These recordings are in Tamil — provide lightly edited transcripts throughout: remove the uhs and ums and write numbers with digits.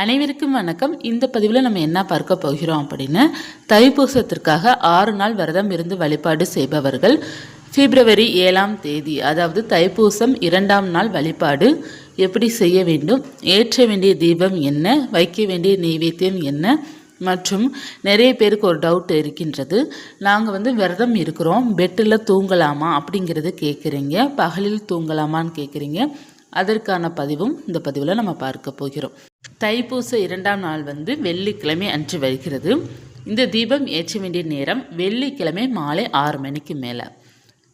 அனைவருக்கும் வணக்கம். இந்த பதிவில் நம்ம என்ன பார்க்க போகிறோம் அப்படின்னா, தைப்பூசத்திற்காக 6 நாள் விரதம் இருந்து வழிபாடு செய்பவர்கள் பிப்ரவரி 7ஆம் தேதி, அதாவது தைப்பூசம் 2ஆம் நாள் வழிபாடு எப்படி செய்ய வேண்டும், ஏற்ற வேண்டிய தீபம் என்ன, வைக்க வேண்டிய நெய்வேத்தியம் என்ன மற்றும் நிறைய பேருக்கு ஒரு டவுட் இருக்கின்றது. நாங்கள் விரதம் இருக்கிறோம், பெட்டில் தூங்கலாமா அப்படிங்கிறது கேட்குறீங்க, பகலில் தூங்கலாமான்னு கேட்குறீங்க. அதற்கான பதிவும் இந்த பதிவில் நம்ம பார்க்க போகிறோம். தைப்பூச 2ஆம் நாள் வெள்ளிக்கிழமை அன்று வருகிறது. இந்த தீபம் ஏற்ற வேண்டிய நேரம் வெள்ளிக்கிழமை மாலை 6 மணிக்கு மேலே.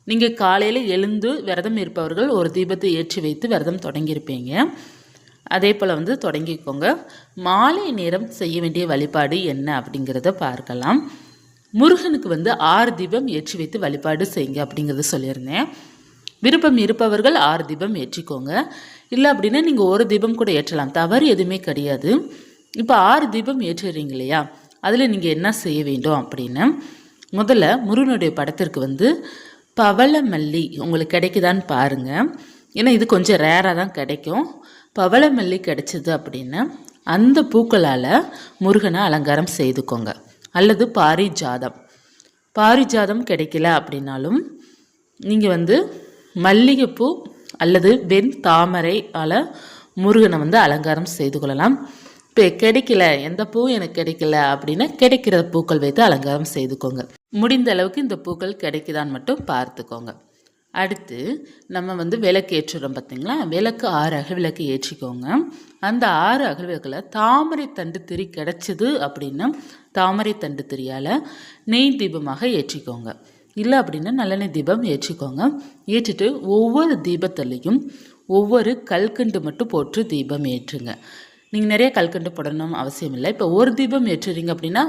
நீங்கள் காலையில் எழுந்து விரதம் இருப்பவர்கள் ஒரு தீபத்தை ஏற்றி வைத்து விரதம் தொடங்கியிருப்பீங்க. அதே போல் தொடங்கிக்கோங்க. மாலை நேரம் செய்ய வேண்டிய வழிபாடு என்ன அப்படிங்கிறத பார்க்கலாம். முருகனுக்கு 6 தீபம் ஏற்றி வைத்து வழிபாடு செய்யுங்க அப்படிங்கிறத சொல்லியிருந்தேன். விருப்பம் இருப்பவர்கள் 6 தீபம் ஏற்றிக்கோங்க. இல்லை அப்படின்னா நீங்கள் ஒரு தீபம் கூட ஏற்றலாம், தவறு எதுவுமே கிடையாது. இப்போ 6 தீபம் ஏற்றுறீங்க இல்லையா, அதில் நீங்கள் என்ன செய்ய வேண்டும் அப்படின்னா, முதல்ல முருகனுடைய படத்திற்கு பவளமல்லி உங்களுக்கு கிடைக்குதான்னு பாருங்கள். ஏன்னா இது கொஞ்சம் ரேராக தான் கிடைக்கும். பவளமல்லி கிடைச்சிது அப்படின்னா அந்த பூக்களால் முருகனை அலங்காரம் செய்துக்கோங்க. அல்லது பாரிஜாதம் கிடைக்கல அப்படின்னாலும் நீங்கள் மல்லிகைப்பூ அல்லது வெண் தாமரையால் முருகனை அலங்காரம் செய்து கொள்ளலாம். இப்போ கிடைக்கல, எந்த பூ எனக்கு கிடைக்கல அப்படின்னா கிடைக்கிற பூக்கள் வைத்து அலங்காரம் செய்துக்கோங்க. முடிந்த அளவுக்கு இந்த பூக்கள் கிடைக்குதான்னு மட்டும் பார்த்துக்கோங்க. அடுத்து நம்ம விளக்கு ஏற்றுறோம் பார்த்தீங்களா, விளக்கு 6 அகல் விளக்கு ஏற்றிக்கோங்க. அந்த 6 அகல் விளக்கில் தாமரை தண்டு திரி கிடச்சிது அப்படின்னா தாமரை தண்டு திரியால் நெய் தீபமாக ஏற்றிக்கோங்க. இல்லை அப்படின்னா நல்லெண்ணெய் தீபம் ஏற்றிக்கோங்க. ஏற்றிட்டு ஒவ்வொரு தீபத்துலேயும் ஒவ்வொரு கல்கண்டு மட்டும் போட்டு தீபம் ஏற்றுங்க. நீங்கள் நிறைய கல்கண்டு போடணும் அவசியம் இல்லை. இப்போ ஒரு தீபம் ஏற்றுறீங்க அப்படின்னா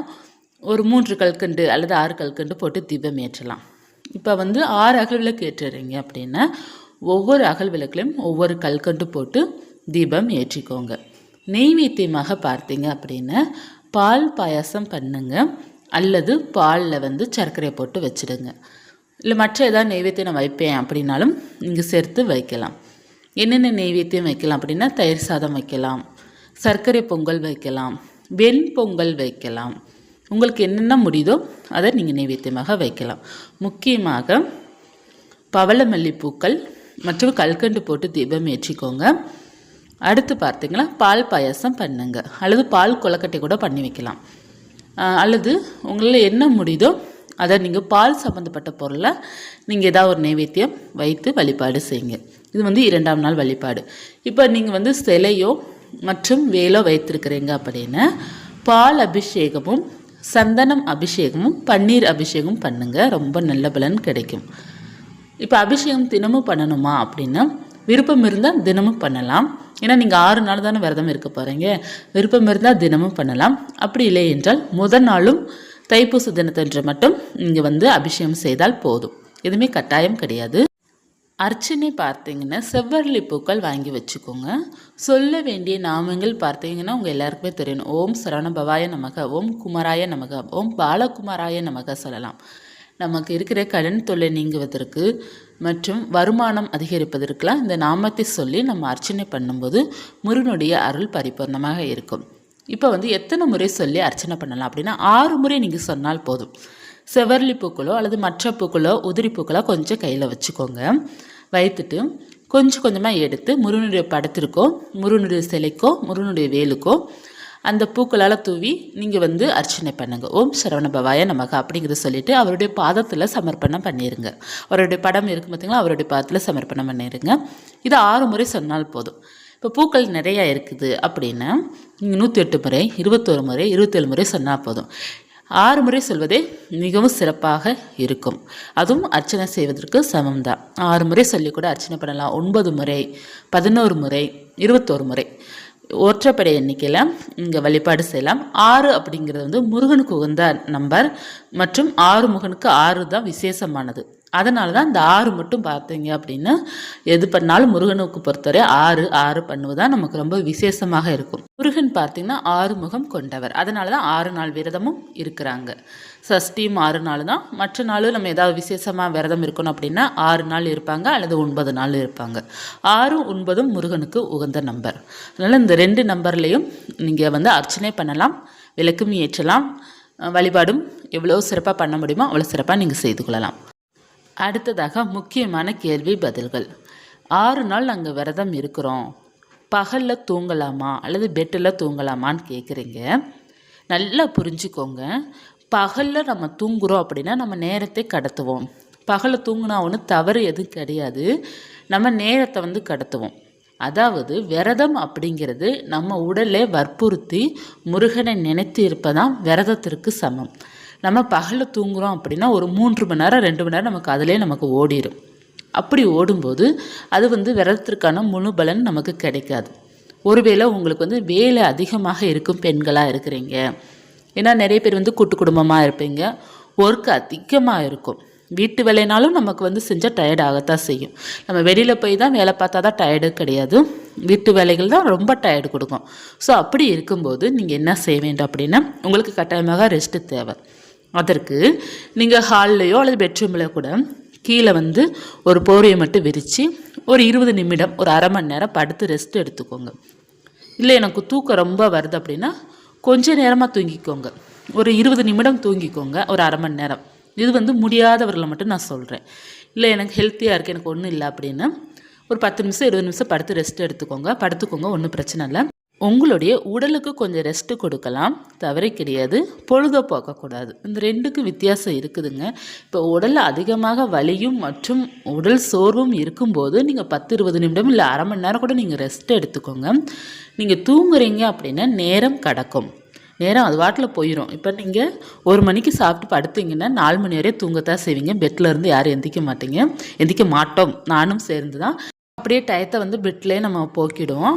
ஒரு 3 கல்கண்டு அல்லது 6 கல்கண்டு போட்டு தீபம் ஏற்றலாம். இப்போ 6 அகல் விளக்கு ஏற்றுறீங்க அப்படின்னா ஒவ்வொரு அகல் விளக்குலையும் ஒவ்வொரு கல்கண்டு போட்டு தீபம் ஏற்றிக்கோங்க. நெய்வேத்தியமாக பார்த்தீங்க அப்படின்னா பால் பாயாசம் பண்ணுங்க, அல்லது பாலில் சர்க்கரையை போட்டு வச்சுடுங்க. இல்லை மற்ற ஏதாவது நெய்வேத்தியம் நான் வைப்பேன் அப்படின்னாலும் நீங்கள் சேர்த்து வைக்கலாம். என்னென்ன நெய்வேத்தியம் வைக்கலாம் அப்படின்னா, தயிர் சாதம் வைக்கலாம், சர்க்கரை பொங்கல் வைக்கலாம், வெண் பொங்கல் வைக்கலாம். உங்களுக்கு என்னென்ன முடியுதோ அதை நீங்கள் நெய்வேத்தியமாக வைக்கலாம். முக்கியமாக பவளமல்லி பூக்கள் மற்றும் கல்கண்டு போட்டு தீபம் ஏற்றிக்கோங்க. அடுத்து பார்த்தீங்கன்னா பால் பாயாசம் பண்ணுங்க, அல்லது பால் கொலக்கட்டை கூட பண்ணி வைக்கலாம். அல்லது உங்களால் என்ன முடியுதோ அதை நீங்கள் பால் சம்மந்தப்பட்ட பொருளை நீங்கள் ஏதாவது ஒரு நைவேத்தியம் வைத்து வழிபாடு செய்யுங்க. இது 2ஆம் நாள் வழிபாடு. இப்போ நீங்கள் சிலையோ மற்றும் வேலோ வைத்திருக்கிறீங்க அப்படின்னா பால் அபிஷேகமும் சந்தனம் அபிஷேகமும் பன்னீர் அபிஷேகமும் பண்ணுங்கள், ரொம்ப நல்ல பலன் கிடைக்கும். இப்போ அபிஷேகம் தினமும் பண்ணணுமா அப்படின்னா விருப்பம் இருந்தால் தினமும் பண்ணலாம். ஏன்னா நீங்கள் 6 நாள் தானே விரதம் இருக்க போகிறீங்க. விருப்பம் இருந்தால் தினமும் பண்ணலாம். அப்படி இல்லை என்றால் முதல் நாளும் தைப்பூச தினத்தன்று மட்டும் நீங்கள் அபிஷேகம் செய்தால் போதும். எதுவுமே கட்டாயம் கிடையாது. அர்ச்சனை பார்த்தீங்கன்னா செவ்வரளி பூக்கள் வாங்கி வச்சுக்கோங்க. சொல்ல வேண்டிய நாமங்கள் பார்த்தீங்கன்னா உங்கள் எல்லாருக்குமே தெரியணும். ஓம் சரவணபவாய நமக, ஓம் குமாராய நமக, ஓம் பாலகுமாராய நமக சொல்லலாம். நமக்கு இருக்கிற கடன் தொல்லை நீங்குவதற்கு மற்றும் வருமானம் அதிகரிப்பதற்கெல்லாம் இந்த நாமத்தை சொல்லி நம்ம அர்ச்சனை பண்ணும்போது முருகனுடைய அருள் பரிபூர்ணமாக இருக்கும். இப்போ எத்தனை முறை சொல்லி அர்ச்சனை பண்ணலாம் அப்படின்னா 6 முறை நீங்கள் சொன்னால் போதும். செவ்வரளி பூக்களோ அல்லது மற்ற பூக்களோ உதிரி பூக்களோ கொஞ்சம் கையில் வச்சுக்கோங்க. வைத்துட்டு கொஞ்சம் கொஞ்சமாக எடுத்து முருகனுடைய படத்திற்கோ முருகனுடைய சிலைக்கோ முருகனுடைய வேலுக்கோ அந்த பூக்களால் தூவி நீங்கள் அர்ச்சனை பண்ணுங்க. ஓம் சரவணபவாய நமக அப்படிங்கிறத சொல்லிவிட்டு அவருடைய பாதத்தில் சமர்ப்பணம் பண்ணிடுங்க. அவருடைய படம் இருக்கும் பார்த்தீங்களா, அவருடைய பாதத்தில் சமர்ப்பணம் பண்ணிடுங்க. இது 6 முறை சொன்னால் போதும். இப்போ பூக்கள் நிறையா இருக்குது அப்படின்னா நீங்கள் 108 முறை 21 முறை 27 முறை சொன்னால் போதும். 6 முறை சொல்வதே மிகவும் சிறப்பாக இருக்கும். அதுவும் அர்ச்சனை செய்வதற்கு சமம்தான். 6 முறை சொல்லி கூட அர்ச்சனை பண்ணலாம். 9 முறை 11 முறை 21 முறை ஒற்றைப்படை எண்ணிக்கையில் இங்கே வழிபாடு செய்யலாம். 6 அப்படிங்கிறது முருகனுக்கு உகந்த நம்பர் மற்றும் 6 முகனுக்கு 6 தான் விசேஷமானது. அதனால தான் இந்த 6 மட்டும் பார்த்தீங்க அப்படின்னா எது பண்ணாலும் முருகனுக்கு பொறுத்தவரை 6 பண்ணுவதுதான் நமக்கு ரொம்ப விசேஷமாக இருக்கும். முருகன் பார்த்தீங்கன்னா 6 முகம் கொண்டவர். அதனால தான் 6 நாள் விரதமும் இருக்கிறாங்க. சஷ்டியும் 6 நாள் தான். மற்ற நாளும் நம்ம ஏதாவது விசேஷமாக விரதம் இருக்கணும் அப்படின்னா 6 நாள் இருப்பாங்க அல்லது 9 நாள் இருப்பாங்க. 6ம் 9ம் முருகனுக்கு உகந்த நம்பர். அதனால் இந்த 2 நம்பர்லேயும் நீங்கள் வந்து அர்ச்சனை பண்ணலாம், விளக்கும் ஏற்றலாம், வழிபாடும் எவ்வளோ சிறப்பாக பண்ண முடியுமோ அவ்வளோ சிறப்பாக நீங்கள் செய்து கொள்ளலாம். அடுத்ததாக முக்கியமான கேள்வி பதில்கள். 6 நாள் நாங்கள் விரதம் இருக்கிறோம், பகலில் தூங்கலாமா அல்லது பெட்டில் தூங்கலாமான்னு கேட்குறீங்க. நல்லா புரிஞ்சுக்கோங்க. பகலில் நம்ம தூங்குகிறோம் அப்படின்னா நம்ம நேரத்தை கடத்துவோம். பகலில் தூங்கினா ஒன்றும் தவறு எதுவும் கிடையாது. நம்ம நேரத்தை வந்து கடத்துவோம். அதாவது விரதம் அப்படிங்கிறது நம்ம உடலை வற்புறுத்தி முருகனை நினைத்து இருப்பதான் விரதத்திற்கு சமம். நம்ம பகலில் தூங்குகிறோம் அப்படின்னா ஒரு 3 மணி நேரம் 2 மணி நேரம் நமக்கு அதிலே நமக்கு ஓடிடும். அப்படி ஓடும்போது அது வந்து விரதத்திற்கான முழு பலன் நமக்கு கிடைக்காது. ஒருவேளை உங்களுக்கு வந்து வேலை அதிகமாக இருக்கும் பெண்களாக இருக்கிறீங்க, ஏன்னா நிறைய பேர் வந்து கூட்டு குடும்பமாக இருப்பீங்க, ஒர்க் அதிகமாக இருக்கும். வீட்டு வேலைனாலும் நமக்கு வந்து செஞ்சால் டயர்ட் ஆகத்தான் செய்யும். நம்ம வெளியில் போய் தான் வேலை பார்த்தா தான் டயர்டு கிடையாது, வீட்டு வேலைகள் தான் ரொம்ப டயர்டு கொடுக்கும். ஸோ அப்படி இருக்கும்போது நீங்கள் என்ன செய்ய வேண்டும் அப்படின்னா உங்களுக்கு கட்டாயமாக ரெஸ்ட்டு தேவை. அதற்கு நீங்கள் ஹால்லையோ அல்லது பெட்ரூமில் கூட கீழே வந்து ஒரு போர்வையை மட்டும் விரித்து ஒரு 20 நிமிடம் ஒரு அரை மணி நேரம் படுத்து ரெஸ்ட் எடுத்துக்கோங்க. இல்லை எனக்கு தூக்கம் ரொம்ப வருது அப்படின்னா கொஞ்சம் நேரமாக தூங்கிக்கோங்க. ஒரு 20 நிமிடம் தூங்கிக்கோங்க, ஒரு அரை மணி நேரம். இது வந்து முடியாதவர்களை மட்டும் நான் சொல்கிறேன். இல்லை எனக்கு ஹெல்த்தியாக இருக்குது, எனக்கு ஒன்றும் இல்லை அப்படின்னா ஒரு 10 நிமிஷம் 20 நிமிஷம் படுத்து ரெஸ்ட் படுத்துக்கோங்க, ஒன்றும் பிரச்சனை இல்லை. உங்களுடைய உடலுக்கு கொஞ்சம் ரெஸ்ட்டு கொடுக்கலாம், தவறே கிடையாது. பொழுதை போக்கக்கூடாது. இந்த 2க்கும் வித்தியாசம் இருக்குதுங்க. இப்போ உடலில் அதிகமாக வலியும் மற்றும் உடல் சோர்வும் இருக்கும்போது நீங்கள் 10-20 நிமிடம் இல்லை அரை மணி நேரம் கூட நீங்கள் ரெஸ்ட் எடுத்துக்கோங்க. நீங்கள் தூங்குறீங்க அப்படின்னா நேரம் கடக்கும், நேரம் அது வாட்டில் போயிடும். இப்போ நீங்கள் 1 மணிக்கு சாப்பிட்டு படுத்தீங்கன்னா 4 மணி வரையும் தூங்கத்தான் செய்வீங்க. பெட்டில் இருந்து யாரும் எந்திக்க மாட்டோம், நானும் சேர்ந்து தான். அப்படியே டயத்தை வந்து பெட்லேயே நம்ம போக்கிடுவோம்.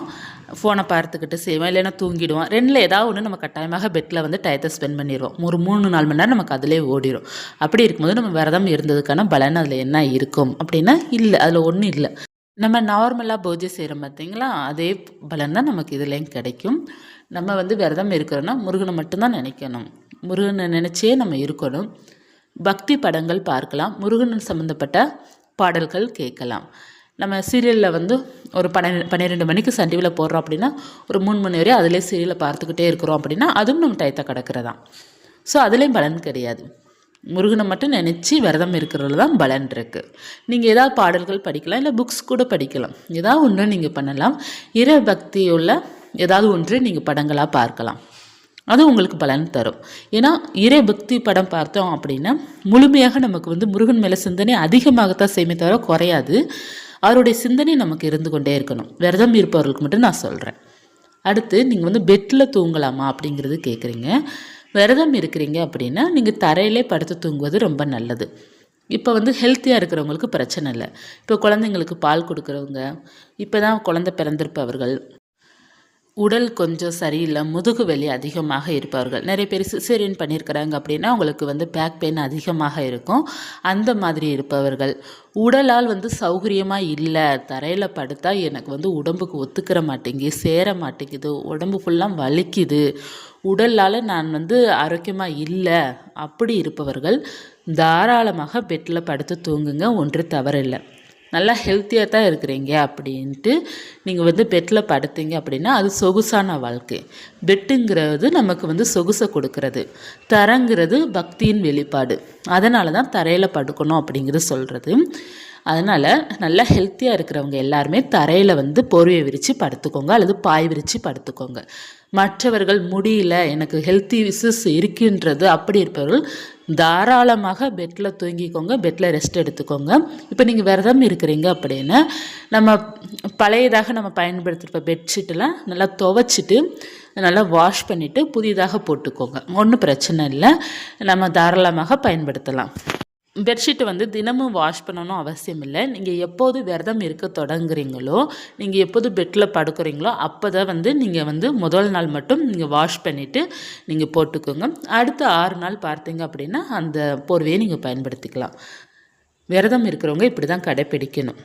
ஃபோனை பார்த்துக்கிட்டு செய்வோம், இல்லைன்னா தூங்கிடுவோம். 2ல் ஏதாவது ஒன்று நம்ம கட்டாயமாக பெட்டில் வந்து டயத்தை ஸ்பெண்ட் பண்ணிடுவோம். ஒரு 3-4 மணி நேரம் நமக்கு அதிலே ஓடிடும். அப்படி இருக்கும்போது நம்ம விரதம் இருந்ததுக்கான பலன் அதில் என்ன இருக்கும் அப்படின்னா இல்லை, அதில் ஒன்றும் இல்லை. நம்ம நார்மலாக பூஜை செய்கிறோம் பார்த்தீங்களா, அதே பலன் தான் நமக்கு இதுலேயும் கிடைக்கும். நம்ம வந்து விரதம் இருக்கிறோன்னா முருகனை மட்டும்தான் நினைக்கணும், முருகனை நினச்சே நம்ம இருக்கணும். பக்தி படங்கள் பார்க்கலாம், முருகன் சம்மந்தப்பட்ட பாடல்கள் கேட்கலாம். நம்ம சீரியலில் வந்து ஒரு 12 மணிக்கு சன் டிவியில் போடுறோம் அப்படின்னா ஒரு 3 மணி வரையும் அதிலே சீரியலை பார்த்துக்கிட்டே இருக்கிறோம் அப்படின்னா அதுவும் நம்ம டயத்தை கிடக்கிறதான். ஸோ அதுலேயும் பலன் கிடையாது. முருகனை மட்டும் நினச்சி விரதம் இருக்கிறதுல தான் பலன் இருக்குது. நீங்கள் ஏதாவது பாடல்கள் படிக்கலாம், இல்லை புக்ஸ் கூட படிக்கலாம், ஏதாவது ஒன்று நீங்கள் பண்ணலாம். இறை பக்தியுள்ள ஏதாவது ஒன்று நீங்கள் படங்களாக பார்க்கலாம், அது உங்களுக்கு பலன் தரும். ஏன்னா இறை பக்தி படம் பார்த்தோம் அப்படின்னா முழுமையாக நமக்கு வந்து முருகன் மேலே சிந்தனை அதிகமாகத்தான் செய்யுமே தவிர குறையாது. அவருடைய சிந்தனை நமக்கு இருந்து கொண்டே இருக்கணும். விரதம் இருப்பவர்களுக்கு மட்டும் நான் சொல்கிறேன். அடுத்து நீங்கள் வந்து பெட்டில் தூங்கலாமா அப்படிங்கிறது கேட்குறீங்க. விரதம் இருக்கிறீங்க அப்படின்னா நீங்கள் தரையிலே படுத்து தூங்குவது ரொம்ப நல்லது. இப்போ வந்து ஹெல்த்தியாக இருக்கிறவங்களுக்கு பிரச்சனை இல்லை. இப்போ குழந்தைங்களுக்கு பால் கொடுக்குறவங்க, இப்போ தான் குழந்தை பிறந்திருப்பவர்கள், உடல் கொஞ்சம் சரியில்லை, முதுகு வலி அதிகமாக இருப்பவர்கள், நிறைய பேர் சிசேரியன் பண்ணியிருக்கிறாங்க அப்படின்னா அவங்களுக்கு வந்து பேக் பெயின் அதிகமாக இருக்கும். அந்த மாதிரி இருப்பவர்கள், உடலால் வந்து சௌகரியமாக இல்லை, தரையில் படுத்தா எனக்கு வந்து உடம்புக்கு ஒத்துக்கிற மாட்டேங்குது, சேர மாட்டேங்குது, உடம்பு ஃபுல்லாக வலிக்குது, உடலால் நான் வந்து ஆரோக்கியமாக இல்லை, அப்படி இருப்பவர்கள் தாராளமாக பெட்டில் படுத்து தூங்குங்க, ஒன்று தவறில்லை. நல்லா ஹெல்த்தியாக தான் இருக்கிறீங்க அப்படின்ட்டு நீங்கள் வந்து பெட்டில் படுத்தீங்க அப்படின்னா அது சொகுசான வாழ்க்கை. பெட்டுங்கிறது நமக்கு வந்து சொகுசை கொடுக்கறது, தரங்கிறது பக்தியின் வெளிப்பாடு. அதனால தான் தரையில் படுக்கணும் அப்படிங்கிறது சொல்கிறது. அதனால் நல்லா ஹெல்த்தியாக இருக்கிறவங்க எல்லாருமே தரையில் வந்து போர்வையை விரித்து படுத்துக்கோங்க அல்லது பாய் விரித்து படுத்துக்கோங்க. மற்றவர்கள் முடியல, எனக்கு ஹெல்த்தி இஷ்யூஸ் இருக்கின்றது அப்படி இருப்பவர்கள் தாராளமாக பெட்டில் தூங்கிக்கோங்க, பெட்டில் ரெஸ்ட் எடுத்துக்கோங்க. இப்போ நீங்கள் விரதம் இருக்கிறீங்க அப்படின்னா நம்ம பழையதாக நம்ம பயன்படுத்திருப்ப பெட்ஷீட்டெல்லாம் நல்லா துவைச்சிட்டு நல்லா வாஷ் பண்ணிவிட்டு புதிதாக போட்டுக்கோங்க, ஒன்றும் பிரச்சனை இல்லை, நம்ம தாராளமாக பயன்படுத்தலாம். பெட்ஷீட்டை வந்து தினமும் வாஷ் பண்ணணும் அவசியம் இல்லை. நீங்கள் எப்போது விரதம் இருக்க தொடங்குறீங்களோ, நீங்கள் எப்போது பெட்டில் படுக்கிறீங்களோ அப்போ தான் வந்து நீங்கள் வந்து முதல் நாள் மட்டும் நீங்கள் வாஷ் பண்ணிவிட்டு நீங்கள் போட்டுக்கோங்க. அடுத்த 6 நாள் பார்த்தீங்க அப்படின்னா அந்த போர்வையை நீங்கள் பயன்படுத்திக்கலாம். விரதம் இருக்கிறவங்க இப்படி தான் கடைப்பிடிக்கணும்.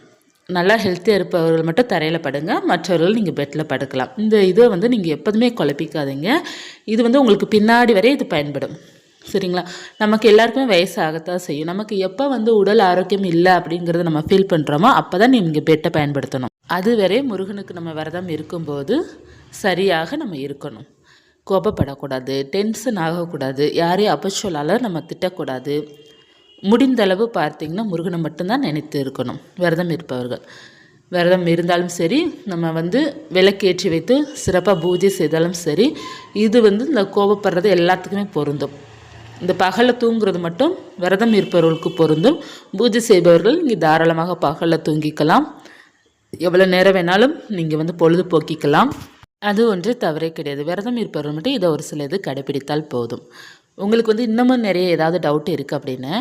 நல்லா ஹெல்த்தியாக இருப்பவர்கள் மட்டும் தரையில் படுங்க, மற்றவர்கள் நீங்கள் பெட்டில் படுக்கலாம். இந்த இதை வந்து நீங்கள் எப்போதுமே குழப்பிக்காதீங்க. இது வந்து உங்களுக்கு பின்னாடி வரை இது பயன்படும். சரிங்களா? நமக்கு எல்லாருக்குமே வயசாகத்தான் செய்யும். நமக்கு எப்போ வந்து உடல் ஆரோக்கியம் இல்லை அப்படிங்கிறத நம்ம ஃபீல் பண்ணுறோமோ அப்போ தான் நீங்கள் பெட்டை பயன்படுத்தணும். அதுவரை முருகனுக்கு நம்ம விரதம் இருக்கும்போது சரியாக நம்ம இருக்கணும். கோபப்படக்கூடாது, டென்ஷன் ஆகக்கூடாது, யாரையும் அப்பச்சொல்லால் நம்ம திட்டக்கூடாது. முடிந்தளவு பார்த்திங்கன்னா முருகனை மட்டும்தான் நினைத்து இருக்கணும் விரதம் இருப்பவர்கள். விரதம் இருந்தாலும் சரி, நம்ம வந்து விளக்கேற்றி வைத்து சிறப்பாக பூஜை செய்தாலும் சரி, இது வந்து இந்த கோபப்படுறது எல்லாத்துக்குமே பொருந்தும். இந்த பகலில் தூங்குறது மட்டும் விரதம் இருப்பவர்களுக்கு பொருந்தும். பூஜை செய்பவர்கள் நீங்கள் தாராளமாக பகலில் தூங்கிக்கலாம். எவ்வளோ நேரம் வேணாலும் நீங்கள் வந்து பொழுது போக்கிக்கலாம். அது ஒன்று தவறே கிடையாது. விரதம் இருப்பவர்கள் மட்டும் இதை ஒரு சில இது கடைப்பிடித்தால் போதும். உங்களுக்கு வந்து இன்னமும் நிறைய ஏதாவது டவுட் இருக்குது அப்படின்னு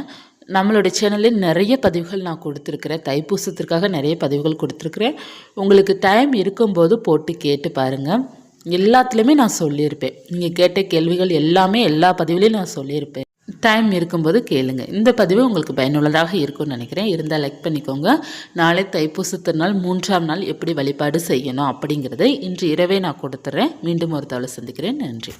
நம்மளுடைய சேனலில் நிறைய பதிவுகள் நான் கொடுத்துருக்குறேன். தைப்பூசத்திற்காக நிறைய பதிவுகள் கொடுத்துருக்குறேன். உங்களுக்கு டைம் இருக்கும்போது போட்டு கேட்டு பாருங்கள். எல்லாத்துலேயுமே நான் சொல்லியிருப்பேன். நீங்கள் கேட்ட கேள்விகள் எல்லாமே எல்லா பதிவுலையும் நான் சொல்லியிருப்பேன். டைம் இருக்கும்போது கேளுங்க. இந்த பதிவு உங்களுக்கு பயனுள்ளதாக இருக்கும்னு நினைக்கிறேன். இருந்தால் லைக் பண்ணிக்கோங்க. நாளை தைப்பூச திருநாள் 3ஆம் நாள் எப்படி வழிபாடு செய்யணும் அப்படிங்கிறத இன்று இரவே நான் கொடுத்துட்றேன். மீண்டும் ஒரு தடவை சந்திக்கிறேன். நன்றி.